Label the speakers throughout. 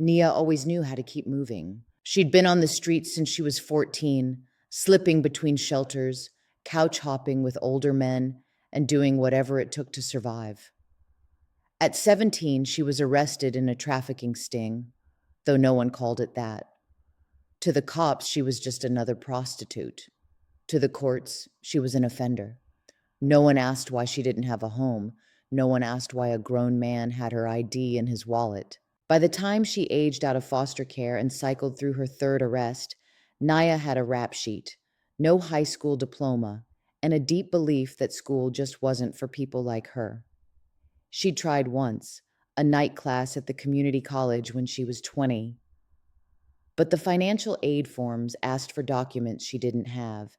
Speaker 1: Nia always knew how to keep moving. She'd been on the streets since she was 14, slipping between shelters, couch hopping with older men, and doing whatever it took to survive. At 17, she was arrested in a trafficking sting, though no one called it that. To the cops, she was just another prostitute. To the courts, she was an offender. No one asked why she didn't have a home. No one asked why a grown man had her ID in his wallet. By the time she aged out of foster care and cycled through her third arrest, Naya had a rap sheet, no high school diploma, and a deep belief that school just wasn't for people like her. She'd tried once, a night class at the community college when she was 20. But the financial aid forms asked for documents she didn't have,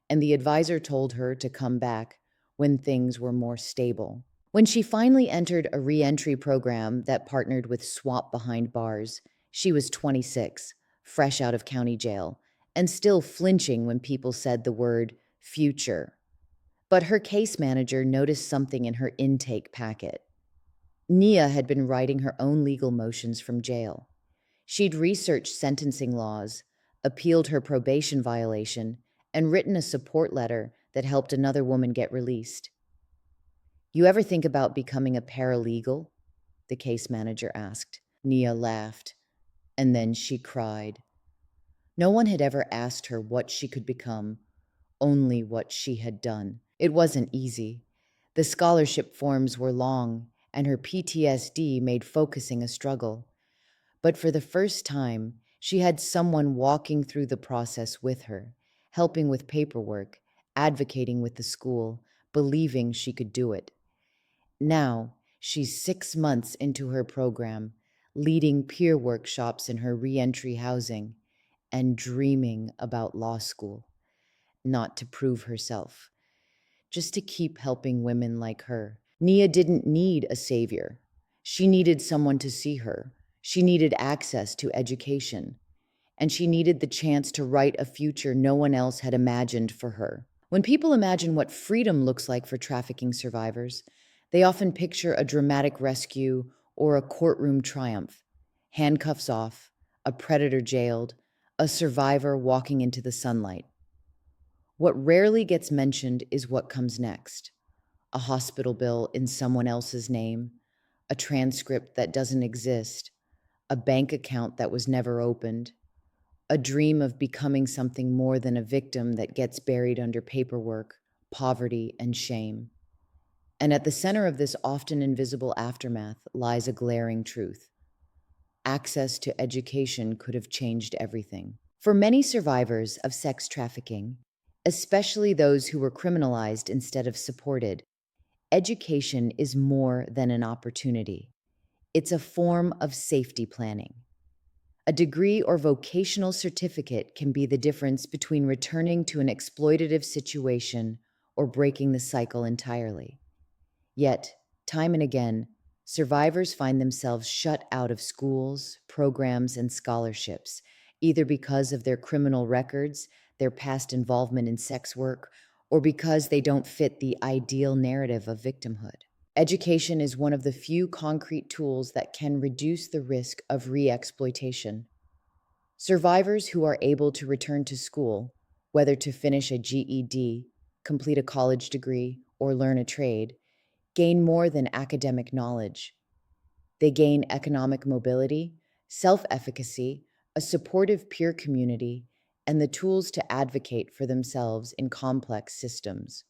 Speaker 1: and the advisor told her to come back when things were more stable. When she finally entered a re-entry program that partnered with SWAP behind bars, she was 26, fresh out of county jail, and still flinching when people said the word future. But her case manager noticed something in her intake packet. Nia had been writing her own legal motions from jail. She'd researched sentencing laws, appealed her probation violation, and written a support letter that helped another woman get released. "You ever think about becoming a paralegal?" the case manager asked. Nia laughed, and then she cried. No one had ever asked her what she could become, only what she had done. It wasn't easy. The scholarship forms were long, and her PTSD made focusing a struggle. But for the first time, she had someone walking through the process with her, helping with paperwork, advocating with the school, believing she could do it. Now, she's 6 months into her program, leading peer workshops in her reentry housing, and dreaming about law school. Not to prove herself, just to keep helping women like her. Nia didn't need a savior. She needed someone to see her. She needed access to education. And she needed the chance to write a future no one else had imagined for her. When people imagine what freedom looks like for trafficking survivors, they often picture a dramatic rescue or a courtroom triumph. Handcuffs off, a predator jailed, a survivor walking into the sunlight. What rarely gets mentioned is what comes next. A hospital bill in someone else's name, a transcript that doesn't exist, a bank account that was never opened, a dream of becoming something more than a victim that gets buried under paperwork, poverty, and shame. And at the center of this often invisible aftermath lies a glaring truth. Access to education could have changed everything. For many survivors of sex trafficking, especially those who were criminalized instead of supported, education is more than an opportunity. It's a form of safety planning. A degree or vocational certificate can be the difference between returning to an exploitative situation or breaking the cycle entirely. Yet, time and again, survivors find themselves shut out of schools, programs, and scholarships, either because of their criminal records, their past involvement in sex work, or because they don't fit the ideal narrative of victimhood. Education is one of the few concrete tools that can reduce the risk of re-exploitation. Survivors who are able to return to school, whether to finish a GED, complete a college degree, or learn a trade, gain more than academic knowledge. They gain economic mobility, self-efficacy, a supportive peer community, and the tools to advocate for themselves in complex systems.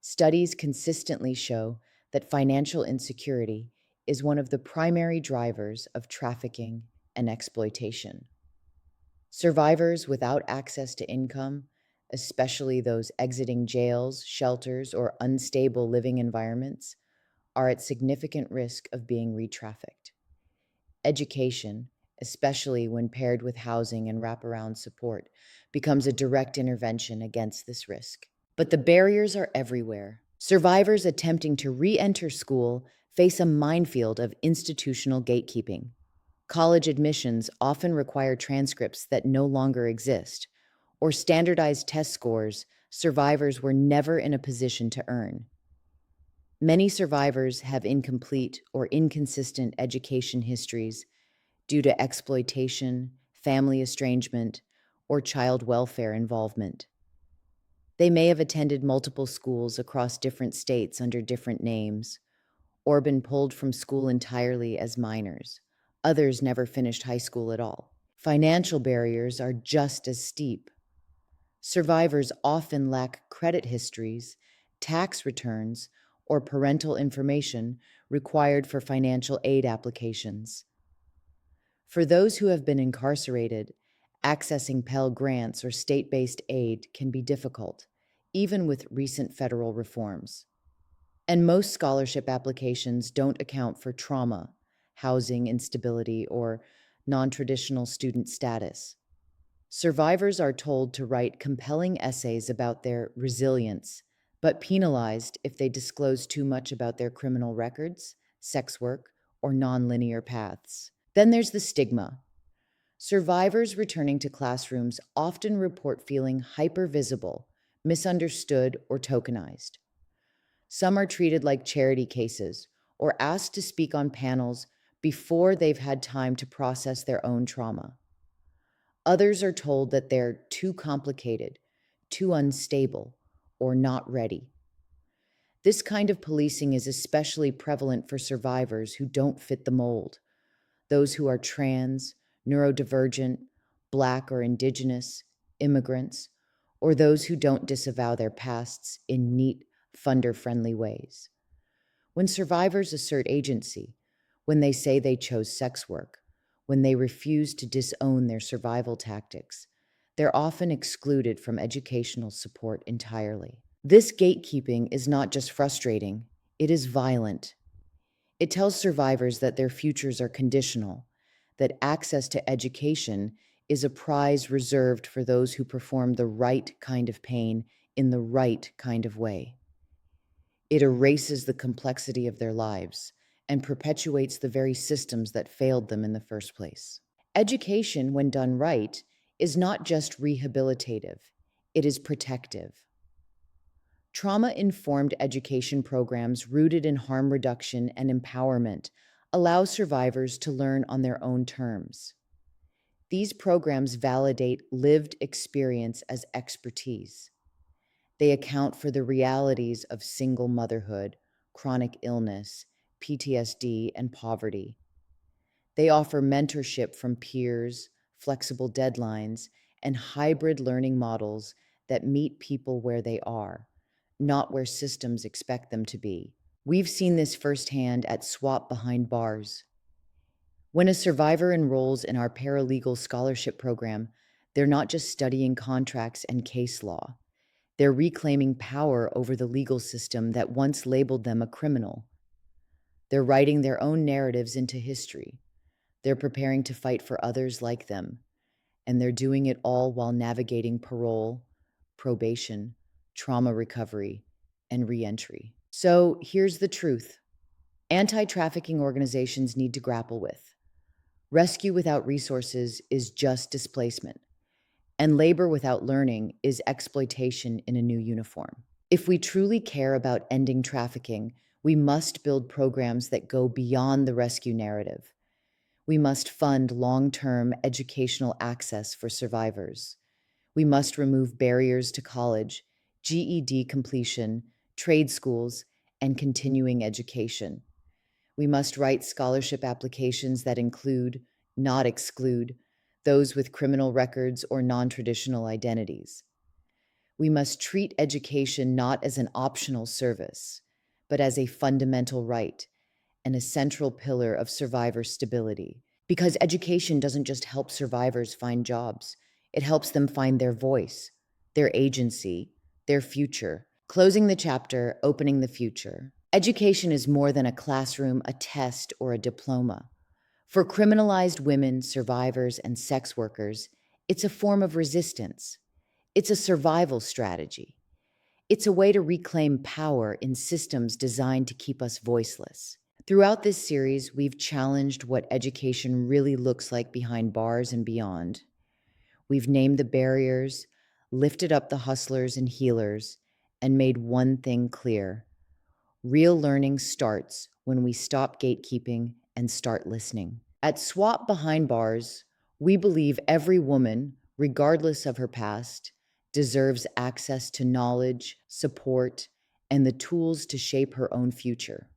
Speaker 1: Studies consistently show that financial insecurity is one of the primary drivers of trafficking and exploitation. Survivors without access to income, especially those exiting jails, shelters, or unstable living environments, are at significant risk of being retrafficked. Education, especially when paired with housing and wraparound support, becomes a direct intervention against this risk. But the barriers are everywhere. Survivors attempting to re-enter school face a minefield of institutional gatekeeping. College admissions often require transcripts that no longer exist, or standardized test scores survivors were never in a position to earn. Many survivors have incomplete or inconsistent education histories due to exploitation, family estrangement, or child welfare involvement. They may have attended multiple schools across different states under different names, or been pulled from school entirely as minors. Others never finished high school at all. Financial barriers are just as steep. Survivors often lack credit histories, tax returns, or parental information required for financial aid applications. For those who have been incarcerated, accessing Pell Grants or state-based aid can be difficult, even with recent federal reforms. And most scholarship applications don't account for trauma, housing instability, or non-traditional student status. Survivors are told to write compelling essays about their resilience, but penalized if they disclose too much about their criminal records, sex work, or nonlinear paths. Then there's the stigma. Survivors returning to classrooms often report feeling hypervisible, misunderstood, or tokenized. Some are treated like charity cases or asked to speak on panels before they've had time to process their own trauma. Others are told that they're too complicated, too unstable, or not ready. This kind of policing is especially prevalent for survivors who don't fit the mold, those who are trans, neurodivergent, Black or Indigenous, immigrants, or those who don't disavow their pasts in neat, funder-friendly ways. When survivors assert agency, when they say they chose sex work, when they refuse to disown their survival tactics, they're often excluded from educational support entirely. This gatekeeping is not just frustrating, it is violent. It tells survivors that their futures are conditional, that access to education is a prize reserved for those who perform the right kind of pain in the right kind of way. It erases the complexity of their lives and perpetuates the very systems that failed them in the first place. Education, when done right, is not just rehabilitative, it is protective. Trauma-informed education programs rooted in harm reduction and empowerment allow survivors to learn on their own terms. These programs validate lived experience as expertise. They account for the realities of single motherhood, chronic illness, PTSD, and poverty. They offer mentorship from peers, flexible deadlines, and hybrid learning models that meet people where they are, not where systems expect them to be. We've seen this firsthand at SWAP behind bars. When a survivor enrolls in our paralegal scholarship program, they're not just studying contracts and case law. They're reclaiming power over the legal system that once labeled them a criminal. They're writing their own narratives into history. They're preparing to fight for others like them. And they're doing it all while navigating parole, probation, trauma recovery, and reentry. So here's the truth. Anti-trafficking organizations need to grapple with. Rescue without resources is just displacement. And labor without learning is exploitation in a new uniform. If we truly care about ending trafficking, we must build programs that go beyond the rescue narrative. We must fund long-term educational access for survivors. We must remove barriers to college, GED completion, trade schools, and continuing education. We must write scholarship applications that include, not exclude, those with criminal records or non-traditional identities. We must treat education not as an optional service, but as a fundamental right and a central pillar of survivor stability. Because education doesn't just help survivors find jobs, it helps them find their voice, their agency, their future. Closing the chapter, opening the future. Education is more than a classroom, a test, or a diploma. For criminalized women, survivors, and sex workers, it's a form of resistance. It's a survival strategy. It's a way to reclaim power in systems designed to keep us voiceless. Throughout this series, we've challenged what education really looks like behind bars and beyond. We've named the barriers, lifted up the hustlers and healers, and made one thing clear. Real learning starts when we stop gatekeeping and start listening. At Swap Behind Bars, we believe every woman, regardless of her past, deserves access to knowledge, support, and the tools to shape her own future.